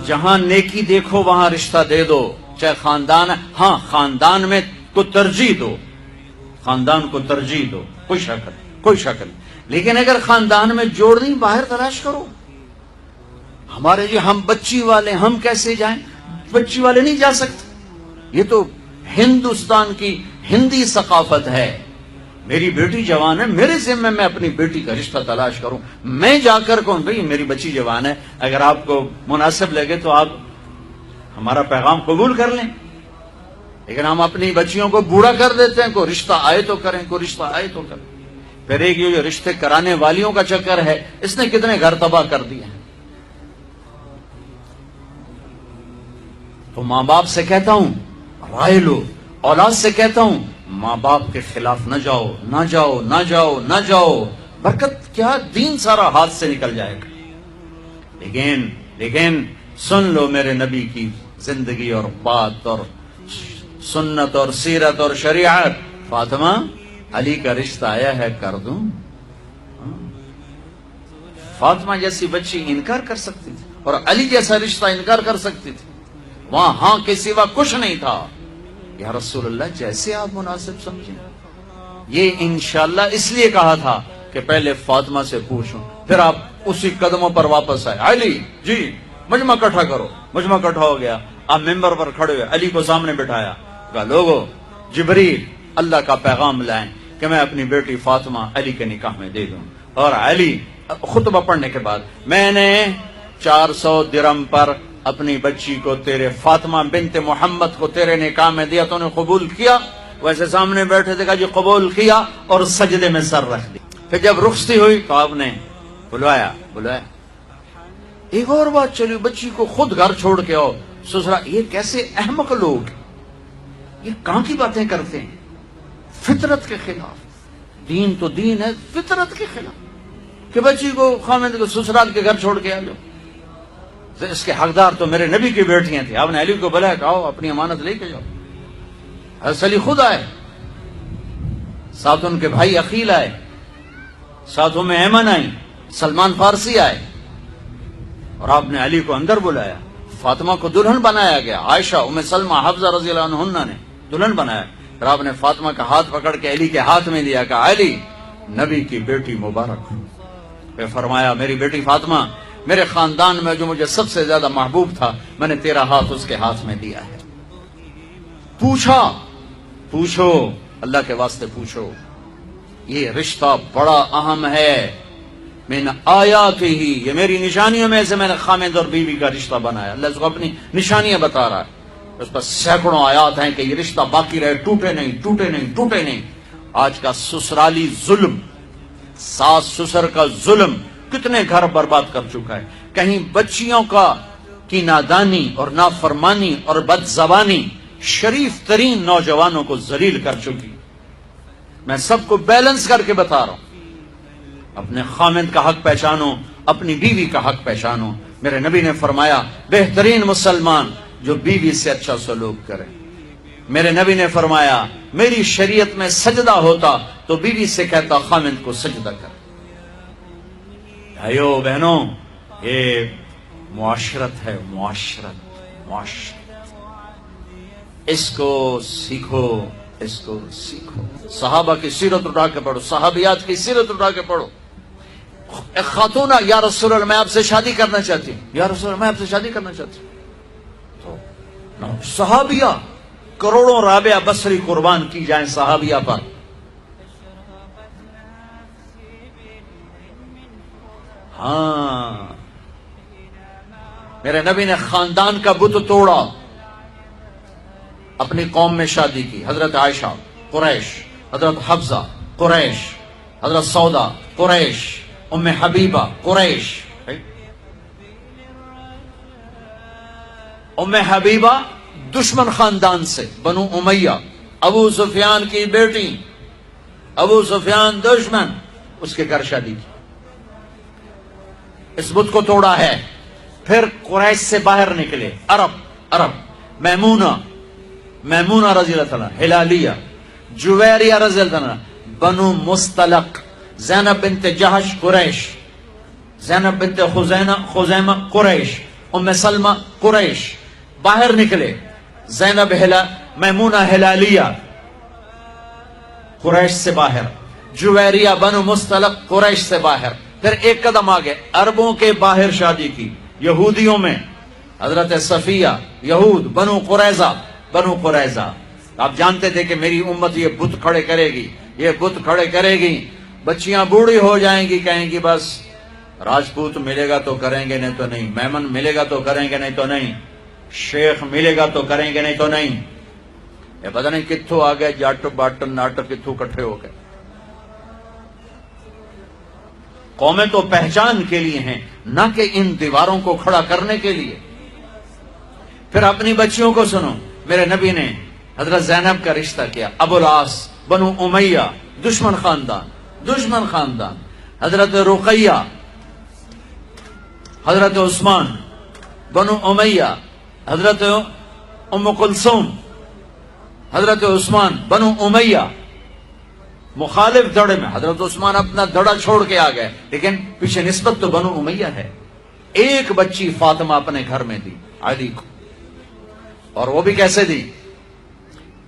جہاں نیکی دیکھو وہاں رشتہ دے دو، چاہے خاندان ہے، ہاں خاندان میں کو ترجیح دو، خاندان کو ترجیح دو، کوئی شک نہیں، لیکن اگر خاندان میں جوڑ نہیں، باہر تلاش کرو۔ ہمارے جو ہم بچی والے، ہم کیسے جائیں؟ بچی والے نہیں جا سکتے، یہ تو ہندوستان کی ہندی ثقافت ہے۔ میری بیٹی جوان ہے، میرے ذمہ میں اپنی بیٹی کا رشتہ تلاش کروں، میں جا کر کہوں بھئی میری بچی جوان ہے، اگر آپ کو مناسب لگے تو آپ ہمارا پیغام قبول کر لیں۔ لیکن ہم اپنی بچیوں کو بوڑھا کر دیتے ہیں، کوئی رشتہ آئے تو کریں، کوئی رشتہ آئے تو کریں۔ پھر ایک یہ جو رشتے کرانے والیوں کا چکر ہے، اس نے کتنے گھر تباہ کر دیے ہیں۔ تو ماں باپ سے کہتا ہوں رائے لو، اولاد سے کہتا ہوں ماں باپ کے خلاف نہ جاؤ، نہ جاؤ، نہ جاؤ، نہ جاؤ، برکت کیا، دین سارا ہاتھ سے نکل جائے گا۔ لیکن سن لو میرے نبی کی زندگی اور بات اور سنت اور سیرت اور شریعت۔ فاطمہ علی کا رشتہ آیا ہے، کر دوں؟ فاطمہ جیسی بچی انکار کر سکتی تھی، اور علی جیسا رشتہ انکار کر سکتی تھی؟ وہاں ہاں کے سوا کچھ نہیں تھا۔ یا رسول اللہ جیسے آپ مناسب سمجھیں۔ یہ انشاءاللہ اس لیے کہا تھا کہ پہلے فاطمہ سے پوچھوں، پھر آپ اسی قدموں پر واپس آئے۔ علی جی مجمع اکٹھا کرو، مجمع اکٹھا ہو گیا، آپ ممبر پر کھڑے ہوئے، علی کو سامنے بٹھایا، کہا لوگو جبریل اللہ کا پیغام لائیں کہ میں اپنی بیٹی فاطمہ علی کے نکاح میں دے دوں۔ اور علی خطبہ پڑھنے کے بعد، میں نے 400 درم پر اپنی بچی کو تیرے فاطمہ بنت محمد کو تیرے نکاح میں دیا، تو نے قبول کیا؟ ویسے سامنے بیٹھے تھے، کہا جی قبول کیا، اور سجدے میں سر رکھ دی۔ پھر جب رخصتی ہوئی تو آپ نے بلوایا۔ ایک اور بات چلی، بچی کو خود گھر چھوڑ کے آؤ سسرال۔ یہ کیسے احمق لوگ، یہ کہاں کی باتیں کرتے ہیں؟ فطرت کے خلاف، دین تو دین ہے، فطرت کے خلاف کہ بچی کو خامد کو سسرال کے گھر چھوڑ کے آ جاؤ۔ اس کے حقدار تو میرے نبی کی بیٹیاں تھیں، آپ نے علی کو بلایا، کہا اپنی امانت لے کے جاؤ۔ حضرت علی خود آئے، ساتھ ان کے بھائی عقیل آئے، ساتھ میں ایمن آئی، سلمان فارسی آئے، اور آپ نے علی کو اندر بلایا۔ فاطمہ کو دلہن بنایا گیا، عائشہ، ام سلمہ، حفصہ رضی اللہ عنہن نے دلہن بنایا۔ پھر آپ نے فاطمہ کا ہاتھ پکڑ کے علی کے ہاتھ میں دیا، کہا علی نبی کی بیٹی مبارک۔ پھر فرمایا میری بیٹی فاطمہ، میرے خاندان میں جو مجھے سب سے زیادہ محبوب تھا، میں نے تیرا ہاتھ اس کے ہاتھ میں دیا ہے۔ پوچھو اللہ کے واسطے پوچھو، یہ رشتہ بڑا اہم ہے۔ من آیاتہ، یہ میری نشانیوں میں سے میں نے خامد اور بیوی کا رشتہ بنایا۔ اللہ اس کو اپنی نشانیاں بتا رہا ہے، اس پر سینکڑوں آیات ہیں کہ یہ رشتہ باقی رہے، ٹوٹے نہیں، ٹوٹے نہیں، ٹوٹے نہیں۔ آج کا سسرالی ظلم، ساس سسر کا ظلم کتنے گھر برباد کر چکا ہے۔ کہیں بچیوں کی نادانی اور نافرمانی اور بد زبانی شریف ترین نوجوانوں کو ذلیل کر چکی۔ میں سب کو بیلنس کر کے بتا رہا ہوں، اپنے خامد کا حق پہچانو، اپنی بیوی کا حق پہچانو۔ میرے نبی نے فرمایا بہترین مسلمان جو بیوی سے اچھا سلوک کرے۔ میرے نبی نے فرمایا میری شریعت میں سجدہ ہوتا تو بیوی سے کہتا خامد کو سجدہ کر۔ بھائیو بہنوں، یہ معاشرت ہے، معاشرت۔ اس کو سیکھو، اس کو سیکھو۔ صحابہ کی سیرت اٹھا کے پڑھو، صحابیات کی سیرت اٹھا کے پڑھو۔ ایک خاتون، یا رسول اللہ میں آپ سے شادی کرنا چاہتی ہوں، یا رسول اللہ میں آپ سے شادی کرنا چاہتی ہوں۔ تو صحابیہ کروڑوں رابعہ بصری قربان کی جائیں صحابیہ پر۔ ہاں، میرے نبی نے خاندان کا بت توڑا، اپنی قوم میں شادی کی۔ حضرت عائشہ قریش، حضرت حفصہ قریش، حضرت سودا قریش، ام حبیبہ قریش۔ ام حبیبہ دشمن خاندان سے، بنو امیہ، ابو سفیان کی بیٹی، ابو سفیان دشمن، اس کے گھر شادی کی۔ اس بت کو توڑا ہے۔ پھر قریش سے باہر نکلے عرب، میمونہ رضی اللہ عنہا، ہلالیہ، जुवैरिया रज़ी अल्लाह अन्हा, बनु मुस्तलक, ज़ैनब बिन्त जहश कुरैश, ज़ैनब बिन्त खुज़ैमा कुरैश, उम्मे सलमा कुरैश, बाहर निकले। ज़ैनब मैमूना हिलालिया कुरैश से बाहर, जुवैरिया बनु मुस्तलक कुरैश से बाहर। फिर एक कदम आगे अरबों के बाहर शादी की, यहूदियों में हजरत सफिया, यहूद, बनु कुरैजा। आप जानते थे कि मेरी उम्मत ये बुत खड़े करेगी, ये बुत खड़े करेगी, बच्चियां बूढ़ी हो जाएंगी, कहेंगी बस राजपूत मिलेगा तो करेंगे नहीं तो नहीं, मेमन मिलेगा तो करेंगे नहीं तो नहीं, शेख मिलेगा तो करेंगे नहीं तो नहीं। ये पता नहीं कित्थों आ गए जाट बाट नाट कित्थों इकट्ठे हो गए। कौमें तो पहचान के लिए हैं, न कि इन दीवारों को खड़ा करने के लिए। फिर अपनी बच्चियों को सुनो, मेरे नबी ने हजरत ज़ैनब का रिश्ता किया, अबुल आस बनु उमैया, दुश्मन खानदान, हजरत रुकैया, हजरत उस्मान बनु उमैया, हजरत उम्म कुलसूम, हजरत उस्मान बनु उमैया, मुखालिफ धड़े में। हजरत उस्मान अपना धड़ा छोड़ के आ गए, लेकिन पीछे निस्बत तो बनु उमैया है। एक बच्ची फातिमा अपने घर में दी अली को, और वो भी कैसे दी?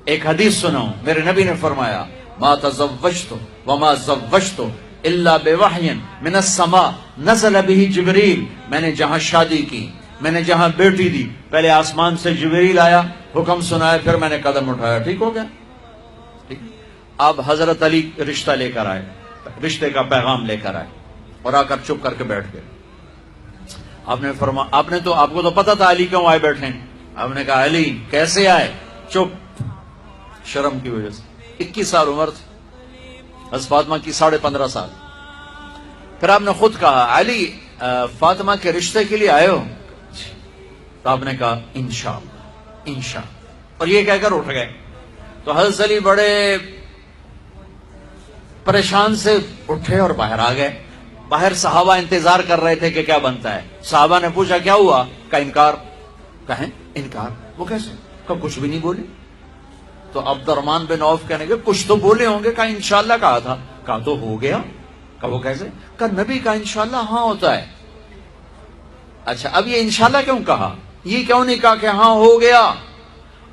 एक हदीस सुनो, मेरे नबी ने फरमाया, मा तज़व्वजतु व मा ज़व्वजतु इल्ला बिवहयिन मिनस समा नज़ल बिही जिब्रील। मैंने जहां शादी की, मैंने जहां बेटी दी, पहले आसमान से जिब्रील आया, हुक्म सुनाया, फिर मैंने कदम उठाया, ठीक हो गया। ठीक। अब हजरत अली रिश्ता लेकर आए, रिश्ते का पैगाम लेकर आए, और आकर चुप करके बैठ गए। आपने तो आपको तो पता था अली क्यों आए बैठे हैं। आपने कहा अली कैसे आए? चुप, शर्म की वजह से। 21 साल उम्र थी हज़रत फातिमा की, 15.5 साल। फिर आपने खुद कहा अली फातिमा के रिश्ते के लिए आए हो? तो आपने कहा इंशा, और ये कहकर उठ गए। तो हज़रत अली बड़े परेशान से उठे और बाहर आ गए। बाहर सहाबा इंतजार कर रहे थे कि क्या बनता है। सहाबा ने पूछा क्या हुआ? का इनकार। कहें इनकार? वो कैसे? का कुछ भी नहीं बोले। तो अब्दुर्रहमान बिन औफ कहने के कुछ तो बोले होंगे। का इंशाअल्लाह कहा था। कहा तो हो गया। का वो कैसे? का नबी का इंशाअल्लाह हाँ होता है। अच्छा, अब ये इंशाअल्लाह क्यों कहा? ये क्यों नहीं कहा कि हाँ हो गया?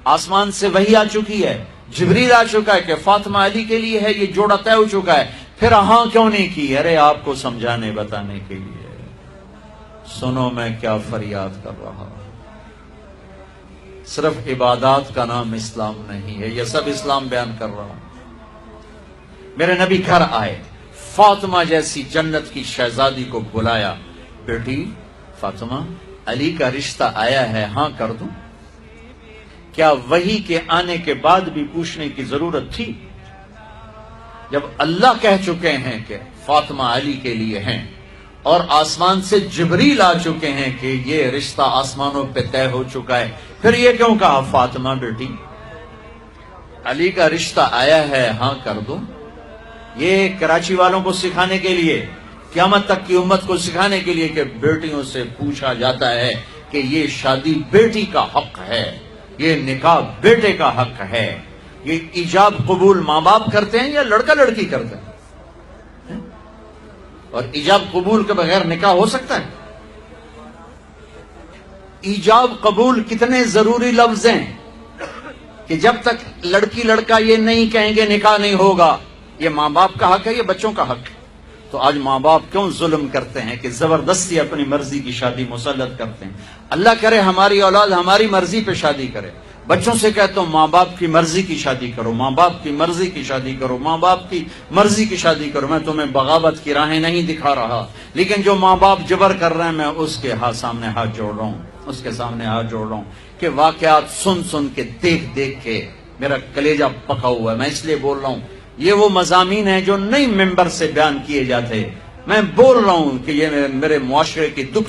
आसमान से वही आ चुकी है, जिब्रील आ चुका है कि फातिमा अली के लिए है, ये जोड़ा तय हो चुका है। फिर हाँ क्यों नहीं की? अरे आपको समझाने बताने के लिए। सुनो मैं क्या फरियाद कर रहा हूं। सिर्फ इबादत का नाम इस्लाम नहीं है, यह सब इस्लाम बयान कर रहा हूं। मेरे नबी घर आए, फातिमा जैसी जन्नत की शहजादी को बुलाया। बेटी फातिमा, अली का रिश्ता आया है, हां कर दूं? क्या वही के आने के बाद भी पूछने की जरूरत थी? जब अल्लाह कह चुके हैं कि फातिमा अली के लिए हैं, और आसमान से जिब्रील आ चुके हैं कि ये रिश्ता आसमानों पे तय हो चुका है, फिर ये क्यों कहा फातिमा बेटी अली का रिश्ता आया है, हां कर दो? ये कराची वालों को सिखाने के लिए, क़यामत तक की उम्मत को सिखाने के लिए कि बेटियों से पूछा जाता है कि ये शादी बेटी का हक है, ये निकाह बेटे का हक है। ये ईजाब कबूल मां बाप करते हैं या लड़का लड़की करते हैं? और ईजाब कबूल के बगैर निकाह हो सकता है? ईजाब कबूल कितने जरूरी लफ्ज हैं कि जब तक लड़की लड़का ये नहीं कहेंगे निकाह नहीं होगा। ये मां बाप का हक है, ये बच्चों का हक है। तो आज मां बाप क्यों जुल्म करते हैं कि जबरदस्ती अपनी मर्जी की शादी मुसल्लत करते हैं? अल्लाह करे हमारी औलाद हमारी मर्जी पे शादी करे। बच्चों से कहता हूं मां बाप की मर्जी की शादी करो, मां बाप की मर्जी की शादी करो, मां बाप की मर्जी की शादी करो। मैं तुम्हें बगावत की राहें नहीं दिखा रहा, लेकिन जो मां बाप जबर कर रहे हैं मैं उसके सामने हाथ जोड़ रहा हूं, उसके सामने हाथ जोड़ रहा हूं कि वाकयात सुन सुन के देख देख के मेरा कलेजा पका हुआ है। मैं इसलिए बोल रहा हूं, ये वो मज़ामीन है जो नई मेंबर से बयान किए जाते। मैं बोल रहा हूं कि ये मेरे मुआशरे की दुख